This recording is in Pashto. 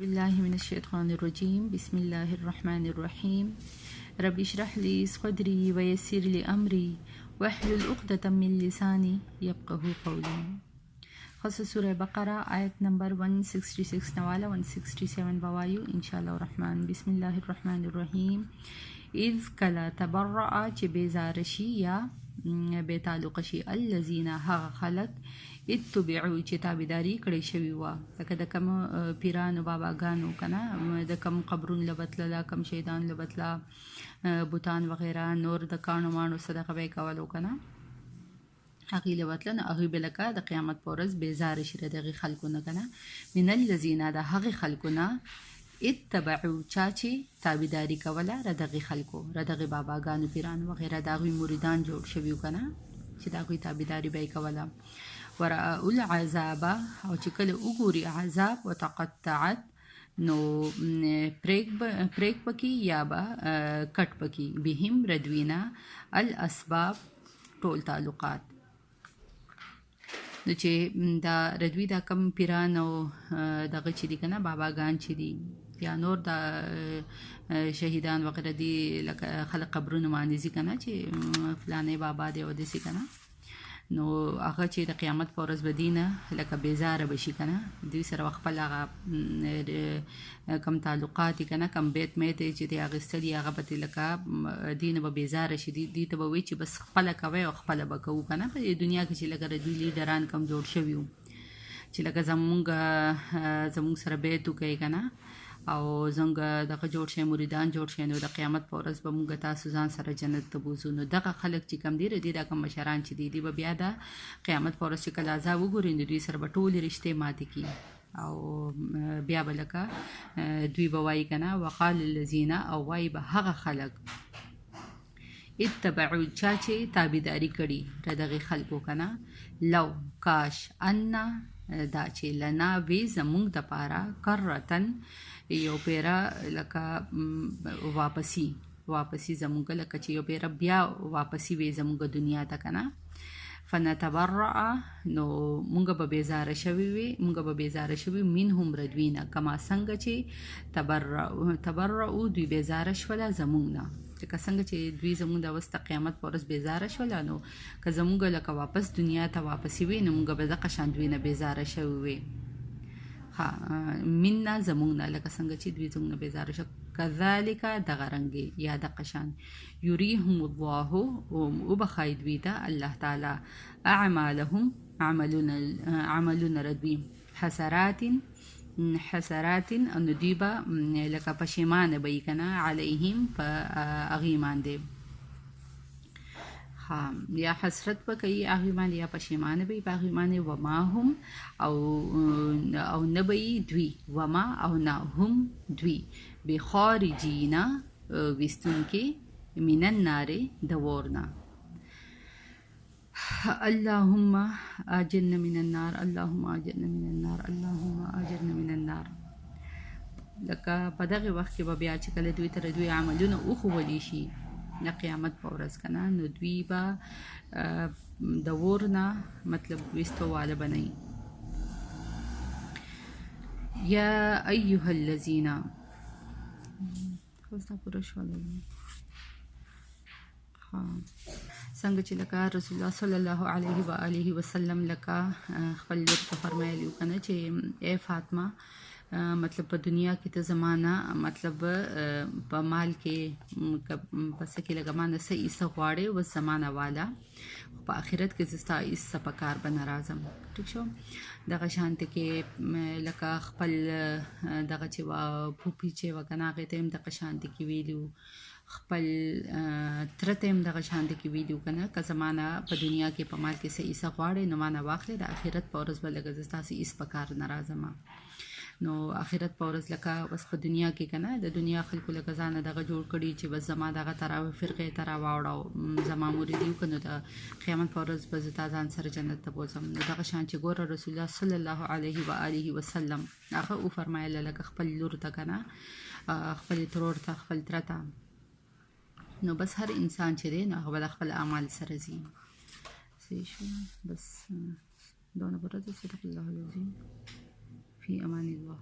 بالله من الشيطان الرجيم بسم الله الرحمن الرحيم رب اشرح لي صدري ويسر لي أمري واحلل عقدة من لساني يفقه قولي. خاصة سورة بقرة آية نمبر 166 نوالا 167 بوايو إن شاء الله الرحمن. بسم الله الرحمن الرحيم. إذ كلا تبرأ چې بیزارشي یا بېتعلقه شي الذین هغه خلک اتبعو چې تابعداري کړې شوي وه، لکه د کوم پیرانو باباګانو که نه، د کوم قبرونو له بتلله، کوم شهیدانو له بتله، بوتان وغیره نور د کاڼو ماڼو صدقه به یې کولو که نه، هغې له بتله نو هغوی به لکه د قیامت په ورځ بیزاره شي د هغې خلکو نه که نه. من الذین د هغې خلکو نه اتبعو چا چې تابعداري کوله د دغې خلکو، د دغې باباګانو پیرانو وغیره د هغوی مریدان جوړ شوي وو که نه، چې د هغوی تابعداري به یې کوله. ورأوا العذاب او چې کله وګوري عذاب وتقطعت نو پریک پکې یا به کټ پکې بهم ردوینا الاسباب ټول تعلقات. نو چې دا ردوی دا کم پیران او دغه چې دي که نه باباګان چې دي یا نور دا شهیدان وغیره دي، لکه خلک قبرونو باندې ځي که نه چې فلانی بابا دی او داسې که نه، نو هغه چې د قیامت په ورځ به دي نه لکه بیزاره به شي که نه، دوی سره به خپل هغه کم تعلقات دي که نه، کم بیت میت چې دی اخیستلي هغه به لکه دي نه به بیزاره شي، دوی ته به وایي چې بس خپله کوئ او خپله به کوو که نه. په دې دنیا کې چې لکه د دوی لیډران کم جوړ شوي وو چې لکه زمونږ سره بیت وکوئ که نه او زموږ دغه جوړ شي مریدان جوړ شي، نو د قیامت په ورځ به موږ تاسو ځان سره جنت ته بوځو. نو دغه خلک چې کم دي دي دا کم مشران چې دي به بیا د قیامت په ورځ چې کله عذاب وګوري نو دوی سره به ټولې رشتې ماتې کړي او بیا به لکه دوی به وایي که نه وقال الذین او وایي به هغه خلک اتبعو چا چې تابعداري کړي د دغې خلکو که نه لو کاش انا دا چې لنا وی زمونږ دپاره کرتن یو پیره لکه واپسی زمونږ لکه چې یو پیره بیا واپسی وی زمونږ دنیا ته که نه فنتبرع نو مونږ به بیزاره شوي منهم ردوینه کما څنګه چې تبرعو دوی بیزاره شوله زمونږ نه، لکه څنګه چې دوی زمونږ د اوس د قیامت په ورځ بیزاره شوله، نو که زمونږ لکه واپس دنیا ته واپسې وي نو مونږ به دغه شان دوی نه بیزاره شوي وي. منا زمونږ نه لکه څنګه چې دوی زمونږ نه بیزاره شو. کذالک دغه رنګې یا دغه شان یریهم الله وبخای دوی ته الله تعالی اعمالهم عملونه ردوی حسرات ان دوی به لکه پشیمانه به یې که نه علیهم په هغې باندې یا حسرت به کوي هغې باندې یا پشیمانه به یې په هغې باندې وما هم او نه به یې دوی وما او نه هم دوی بخارجینا ویستونکې من النار د اور نه. اللهم اجرنا من النار اللهم اجرنا من النار اللهم اجرنا من النار. لکه په دغه وخت کې به بیا چې کله دوی ته دوی عملونه وښودلی شي د قیامت په ورځ که نه، نو دوی به د اور نه مطلب ویستو واله به نه وي. یا ایها الذین اوس دا پوره شوله څنګه چې لکه رسول الله صلی الله علیه و آله وسلم لکه خپل لور ته فرمایلي وو که نه چې ای فاطمه مطلب په دنیا کې ته زمانه مطلب په مال کې په څه کې لکه مانه څه ایسه غواړې اوس زمانه والا، خو په آخرت کې زه ستا ایسه په کار به نه راځم. ټیک شو. دغه شانتې کې لکه خپل دغه چې وه پوپي چې وه که نه هغې ته هم دغه شانتې کې ویلي وو، خپل تره ته هم دغه شانتې کې ویلي وو که نه که زمانه په دنیا کې په مال کې څه ایسه غواړې نو مانه واخلې، د آخرت په ورځ به لکه زه ستاسې ایس په کار نه راځم. نو آخرت په ورځ لکه بس په دنیا کې که نه د دنیا خلکو لکه ځانه دغه جوړ کړي چې بس زما دغه ته فرقې ته راواوړه زما مرید یو که نو د قیامت په ورځ به زه تا ځان سره جنت ته بوځم. نو دغه شان چې ګوره رسول الله صلی الله علیه و آله وسلم هغه وفرمایله لکه خپل لور ته که نه خپل ترور ته خپل تره ته، نو بس هر انسان چې دی نو هغه به د خپل اعمال سره ځي. صحیح شو. بس دونه برد صدق الله العظیم. في أمان الله.